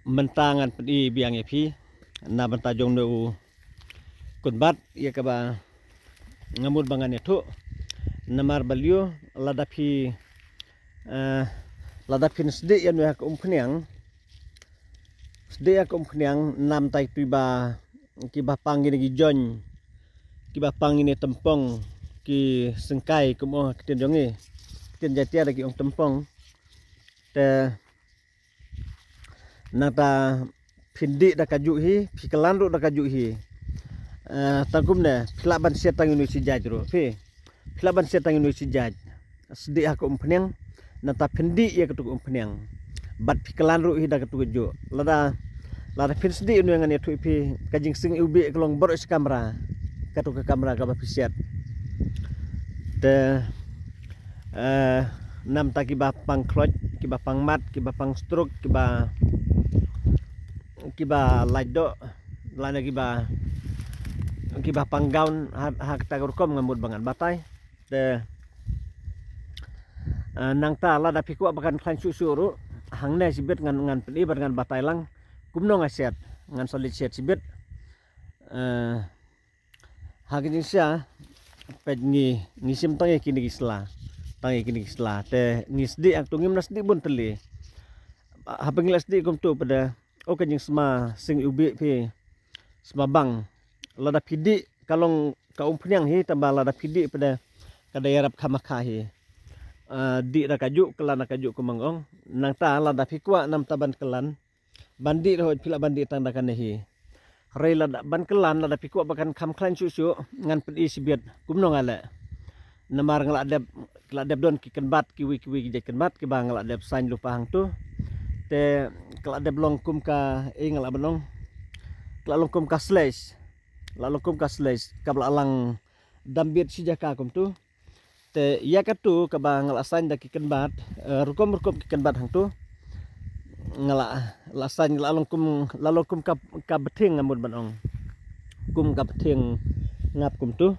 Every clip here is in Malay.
mentangan pedi biang epi na bentajong nu kunbat ia kaba ngamud bangan itu namar balio ladapi sedi yang ya kumpniang sedi ya kumpniang nam tai tiba kiba pangi gi jon kiba pangi ni tempong ki sengkai kumo ketenjongi keten jatia lagi ong tempong te nata pindi da kaju hi pikelan ru da kaju hi tangkum ne philaban setang inu si jaj ro phi philaban setang inu si jaj sedi aku umpniang nata pindi ya ketuk umpniang bat pikelan ru hi da ketuk jo lada pin sedi inu ngan itu pi kajing sing ubi kelong bor is kamera ketuk ke kamera ka bapisiat te nam ta kiba pang kloj kiba pang mat kiba pang stroke kiba lajdo lana kiba panggaun hak tagurkom ngamud bangan batai de nang ta lada piku abakan klan susuru hangne sibet ngan pedi ngan batai lang kumno ngaset ngan solid set sibet hakin sia pedngi ngisim tangi kini gisla te ngisdi ak tungim nasdi bun teli hapeng lasdi kum tu pada kajing sema sing ubi pi sema bang lada pidi kalong kaum penyang hi tambah lada pidi pada kada yarap kamakha hi di da kaju kelana kaju kumangong nang ta lada pikwa nam taban kelan bandi ro pila bandi tandakan hi rei lada ban kelan lada pikwa bakan kam klan susu ngan pedi sibiat kumno ngale namar ngeladep don kiken bat kiwi kijen bat ki bang ngeladep sain lupa hang tu te ngeladep longkum ka ngala benong longkum ka slash kabla alang dambit si jaka kum tu te ya katu ka bang ngalasan da kiken bat rukom kiken bat hang tu ngala lasan lalongkum ka beting ngamud benong kum ka beting ngap kum tu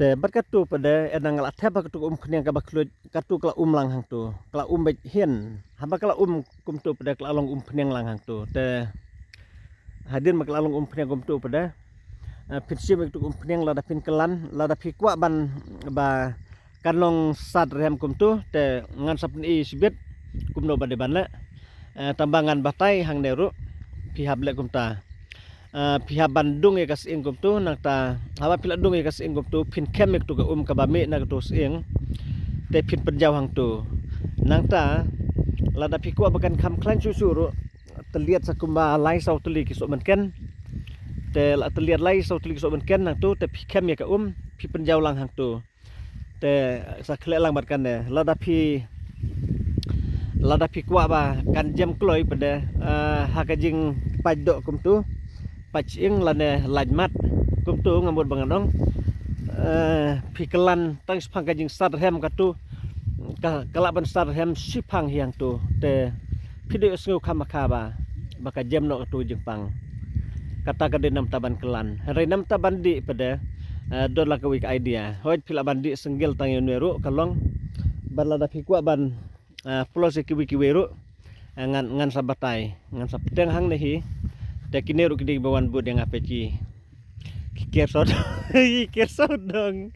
te berkatu pada enang la thep ka tu khniang ka baklut katu kala lang hang tu kala bet hien haba kala kum tu pada kala long khniang lang hang tu te hadin mak kala long khniang kum tu pada pinsim tu khniang la da pin kelan la da pikwa ban ba kanong sad rem kum tu te ngan sapni sibet kum no bade ban la tambangan batai hang neru pihab le kum ta pihak Bandung ya kas ingkum tu nak ta hawa pila dung ya kas ingkum tu pin kemek tu ka kabame nak tu sing te pin penjauh hang tu nang ta lada piku abakan kam klan susuru terlihat sakumba lai sau teli ki sok menken te la terlihat lai sau teli ki sok menken nang tu te pikem ya ka pi penjauh lang hang tu te sakle lang bat kan de lada piku ba kan jam kloi pada hakajing pajok kum tu pacing lane lajmat kum tu ngamud bangadong pikelan tang sepang kajing star hem katu kalaban star hem sipang hiang tu te video sengu kamakha baka jam no tu jengpang kata kade nam taban kelan hari nam taban di pada don la kawik idea hoj pila bandi senggel tang yuneru kalong balada pikwa ban plus kiwi-kiwiru ngan sabatai ngan sapeteng hang nehi dekineru kidi bawan bud yang apeci kiker sodong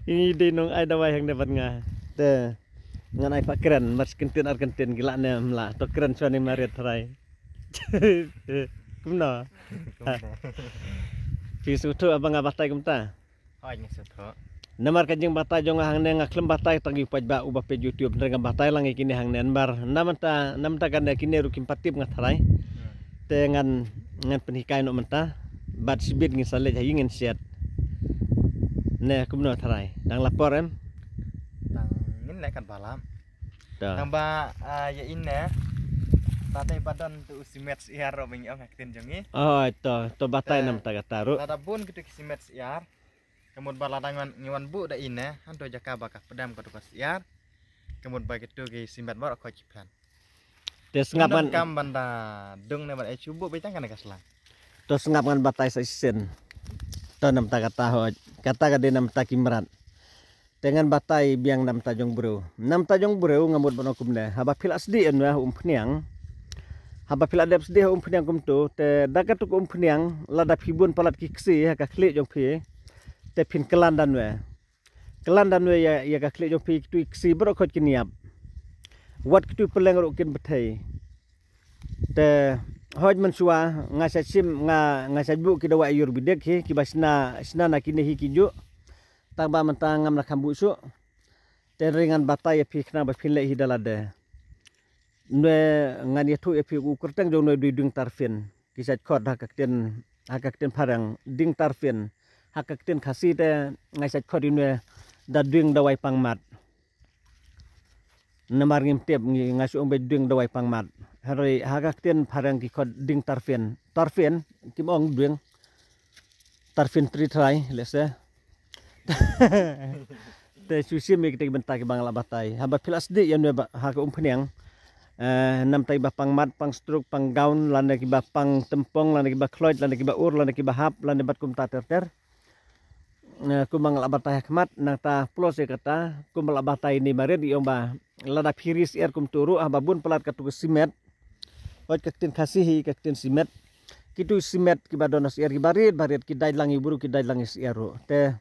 ini dinong ada wayang dapat ngah te ngan ai pakren mas kentin arkentin gila ne mla to keren suani marit rai kumno pisu tu abang abatai kumta hoi ngesutho namar kajing batai jong hang ne ngaklem batai tangi pajba ubah pe YouTube nang batai lang ikini hang ne bar namta kan kineru kimpatip ngatharai te ngan penhikai no menta bat sibit ngi salet hayi ngen siat ne kumno tharai dang lapor em tang ngin le kan balam da tang ba ya inne batai badan tu simet siar ro bing ong aktin jongi oh to batai nam ta taru lada bun kitu simet siar kemud baladangan ngiwan bu da inne hanto jaka baka pedam ka tukas siar kemud ba kitu ge simet bar ko ciplan te sengapan kam banda dung ne bar cubu betang kan kaslang to sengapan batai sa isen to nam ta kata kade nam ta kimrat dengan batai biang nam tajong bro ngamut banokum ne haba pil asdi en wa pniang haba pila dep sedih umpeniang kum tu te dakat tu umpeniang lada pibun palat kiksi ha ka klik jong pi te pin kelan dan we ya ka klik jong pi tu kiksi bro khot kiniap wat tu peleng ro kin betai te hoj mensua ngasa sim ngasa bu ki dawa yur bidek hi ki basna na kini hi kiju tangba mentang ngam na kambu su te ringan batai pi kna ba pin le hi dalade nwe ngan yetu epi ukurtang jong nwe ding tarfin kisat khot hakakten parang ding tarfin hakakten khasi te ngaisat khot nwe da ding dawai pangmat namar ngim tep ngasu ombe ding dawai pangmat hari hakakten parang ki khot ding tarfin kim ong ding tarfin tri try lese te susi mi kita bentak bangla batai haba pilas di yan ha ka umpeniang nam tai bapang mat pang struk pang gaun landa ki bapang tempong landa ki ba kloid landa ki ba ur landa ki ba hap landa bat kum ta ter kumang labatai hikmat nang ta plus e kata kum labatai ni mare di omba lada piris er kum turu ababun pelat katu simet wat kaktin khasihi kaktin simet kitu simet ki badonas er ki barit ki dai langi buru ki dai langi ero te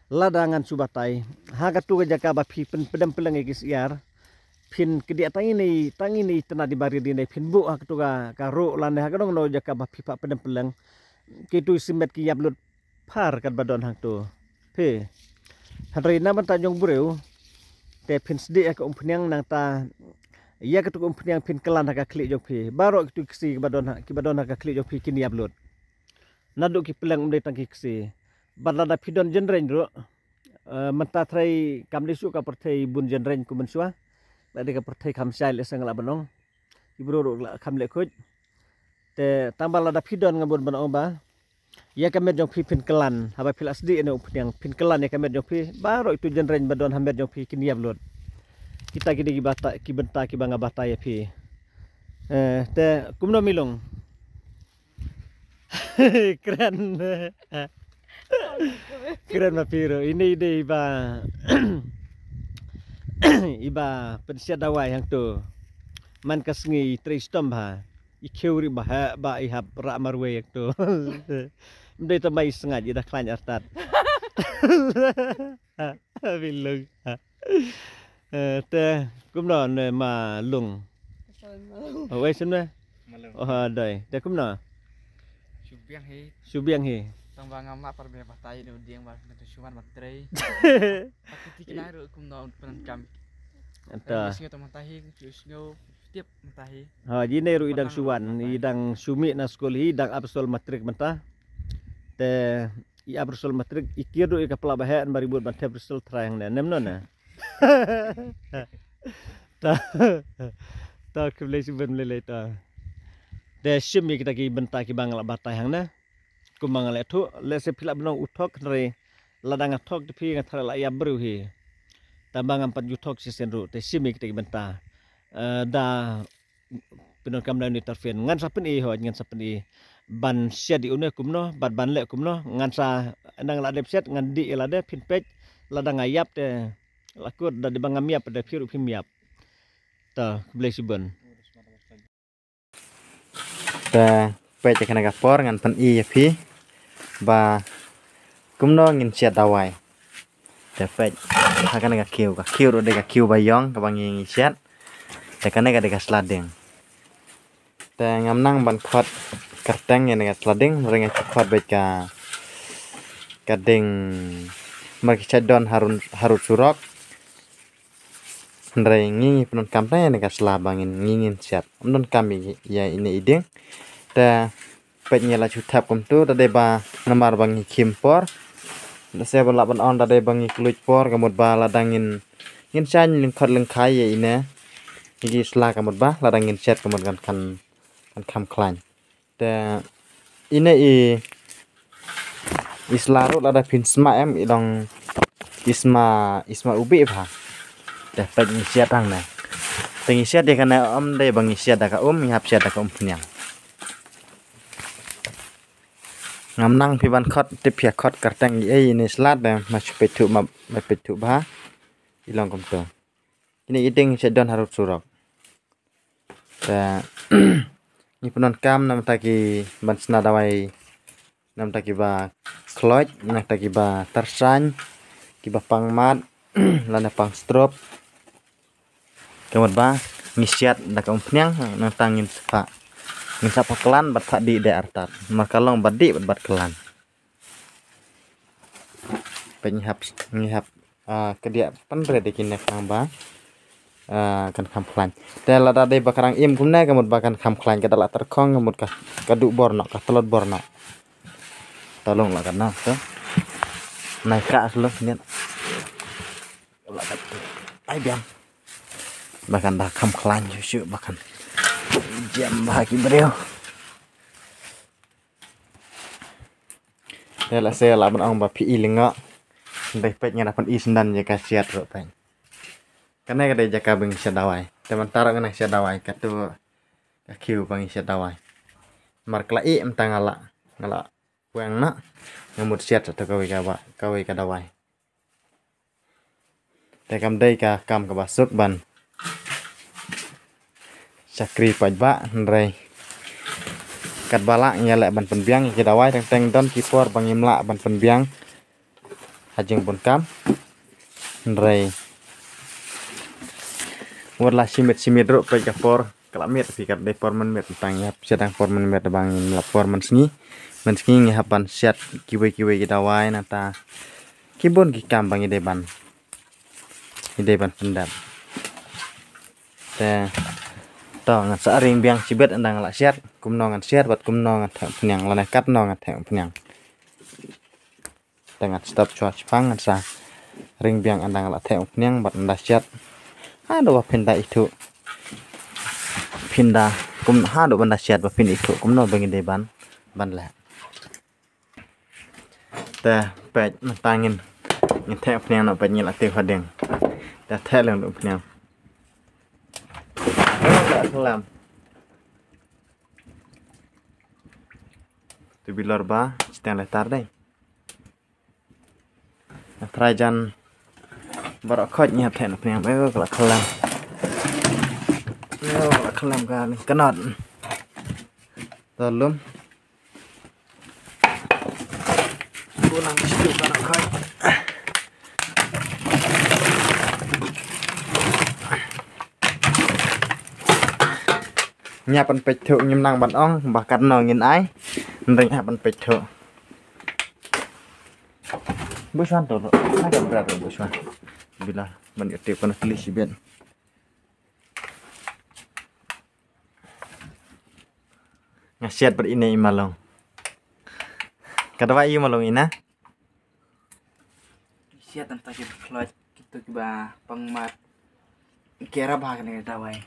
ladangan subatai ha katu jaka ba pi pedam pelang ki siar pin kedia tangi ni tena di bari di pin bu hak tu ka ro lane hak dong no jaka ba pipa pedem peleng kitu simet ki yablut par kan badon hak tu pe hari na man tanjong bureu te pin sedi ka umpeniang nang ta iya ka tu umpeniang pin kelan hak klik jong pi baro kitu kisi ki badon hak klik jong pi kini yablut nadu ki peleng umdai tang kisi badlada pidon jenren ro menta trai kamlisu ka perthai bun jenren ku mensua lada ka perthai khamsai le sang la banong ibro ro kham le khoj te tambal lada pidon ngabun banong ba ya kamet jong pin kelan haba pilas di ene upniang pin kelan ya kamet jong pi baro itu jenren badon hamet jong pi kini yablot kita kini ki benta ki banga bata ya pi te kumno milong keren keren mapiro ini iba iba pensiat dawai yang tu man kasngi tristom ha ikheuri ba ihap ra marwe yang tu mdai tamai sengat ida klan artat bilung te kumno ne ma lung oi semne oh dai te kumno subiang hi tang bang ngam par be batai no dieng ba tu suman batrei tapi tikinai ro kum no penan kam anta singa to matahi singa tiap matahi ha jine ru idang suwan idang sumi na skol hi idang absol matrik mentah te i absol matrik ikir do ka pla bahan bari buat banthe absol trayang ne nemno na ta kble siben lele ta de sumi kita ki benta ki bangla batai hang na kumang le thu le se phila bnong uthok re ladang thok ti nga thara la ya bru hi tambang ampat uthok si senru te simi kita benta da pinon kam ni tarfen ngan sapen i ho ngan sapen i ban sia di une kumno ban le kumno ngan sa nang la dep set ngan di la de pin pej ladang ayap te lakut da di bangam yap de phiru phim yap ta blesibon ta pe cha kana kapor ngan pan i phi ba kumno ngin sia dawai te pe hakana ka kiu ro de ka kiu bayong ka bangi siat te kana ka de ka slading te ngam nang ban khot karteng ne ka slading ringa khot bet ka kading mar ki chadon harut surok ndrai ngi penon kampai ne ka slabangin ngingin siat amdon kami ya ini iding te penya la chuthap kum tu tade ba namar bangi khimpor se ba laban on tade bangi kluj por kamut ba ladangin ngin chan ling khot ling khai ye ine gi sla kamut ba ladangin chat kamut kan kham klan te ine isla ro lada pin sma em idong isma ubi ba te penya siat ang na tengi siat de kana om de bangi siat da ka hap siat da ka punyang ngam nang piban khot tipia khot kartang ye ini slat da ma petu ma petu ba ilong kom to ini iding sedon harus surok ta ni penon kam nam taki ban sna dawai nam taki ba kloit nam taki ba tarsan ki ba pangmat lana pang strop kemudian ba ngisiat dak umpnyang nang tangin sepa ngin sapa kelan bat di de artat makalong badi bat kelan penyihap ngihap kedia penre de kinek nang ba kan kham khlan te la da de bakarang im kumna kemudian bakan kham khlan ka dala terkong kemudian ka kaduk borno ka telot borno tolong lah karena to naik ka aslo niat ai biang bahkan dah kham khlan ju bahkan jam bahagi beliau ya saya lah ban ong ba pi linga dai pet nya dapat isndan je kasiat ro pen karena kada jaka beng sedawai teman tarak ngana sedawai katu kiu bang sedawai markla i em tangala ngala kuang na ngamut siat atau kawai kadawai te kam dai ka kam ka basuk ban sakri pajba nrai kat balak nyelek ban penbiang ki dawai teng don kipor bang imla ban penbiang hajeng pun kam nrai warla simit ro pe kapor kalamit pi kat de porman met tang yap sedang porman met bang lapor man sngi ngihapan siat kiwe ki dawai nata kibon ki kam bang ide ban pendam te to ngat sa ring biang sibet andang la siat kumno ngat siat bat kumno ngat penyang lana kat no ngat penyang tengat stop chua chpang ngat sa ring biang andang la penyang bat nda siat aduh pinda itu pinda kum hadu banda siat ba pin itu kumno bang ide ban la te pet matangin ngete penyang no penyil ate hadeng ta theleng no penyang kelam tu bilor ba seteng letar dai trajan barok khoj nya then penyang ba kala kelam yo kelam kan kenot tolum pulang situ barok khoj nyapan pech thuk nyim nang ban ong bahkan no ngin ai ndeng hapan pech thuk busan to agak berat busan bila ban ete kana tili siben ngasiat ber ini imalong kadawa i malong ina siat entah kita kloit gitu kiba pengmat kira bah kena dawai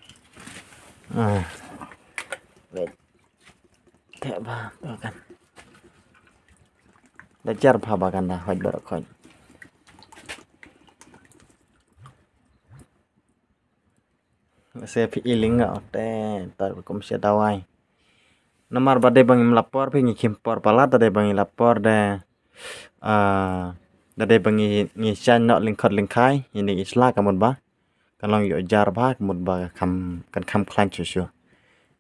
Teh bah bahkan belajar bah bahkan dah khoj barok khoj saya piling enggak teh tar kom sia dawai nomor bade bang melapor pe ngimpor pala tade bang lapor de tade bang ngisan nok lingkot lingkai ini isla kamut ba kalong yo jar ba kamut ba kam kan kam klan chusu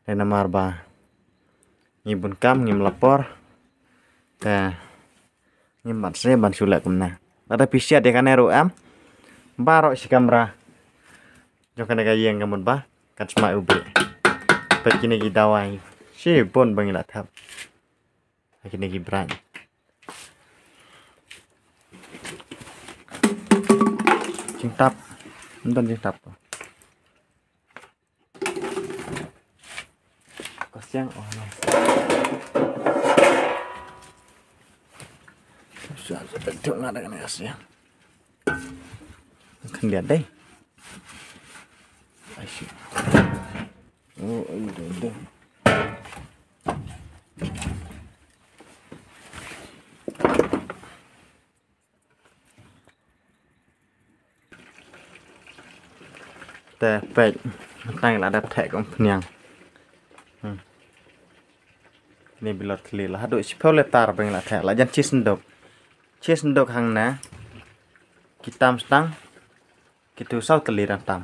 de nomor ba ngibun kam ngim lapor te ngim bat se ban sulak kumna ada pisia de kanero am baro si kamera jo kana ga yeng kamut ba kan sma ubi pekine gi dawai si bon bang ila thap kini gi bran cingtap nonton cingtap kasiang oh no sudah betul nggak ada kan kasiang kan lihat deh asyik oh itu teh pek tang la dat thek om pnyang ni bilot kli la hadu sipole tar beng la thek la jan chisndok hang na kitam stang kitu sau teli ram tam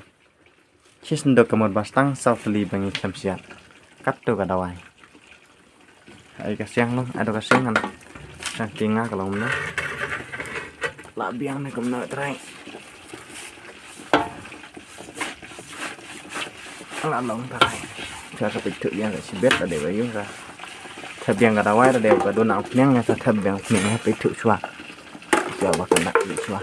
chisndok kamot bastang sau teli beng ikam siat cắt tuh cả đầu ai cái xiang luôn ai đâu cái xiang ăn sang kinh ngạc kalau mana lạ biang này cũng nợ trai lạ lỏng trai cho cái thử biang để xin biết là để vậy ra thật biang cả đầu là đều cả đôi nào nhang này thật biang mình phải thử xóa giờ vào cái nặng bị xóa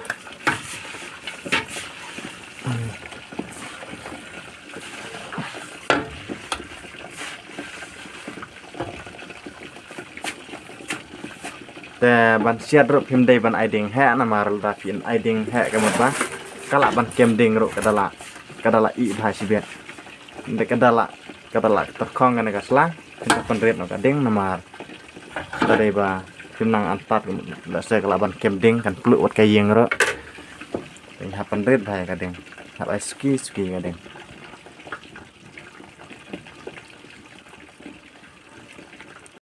แต่บันเชียดรพิมพ์ได้บันไอเด้งแห่นะมาเราได้พิมพ์ไอเด้งแห่กันหมดปะก็ละบันเกมเด้งรุกระดาละอีภาษีเบียดแต่กระดาละตะข้องกันกับสละเป็นคนเรียนเราก็เด้งนะมาเราได้บาพิมพ์นางอันตัดกันแล้วเสกละบันเกมเด้งกันปลุกวัดกายยังรุเป็นหับคนเรียนไทยกันเด้งหับไอสกีกันเด้ง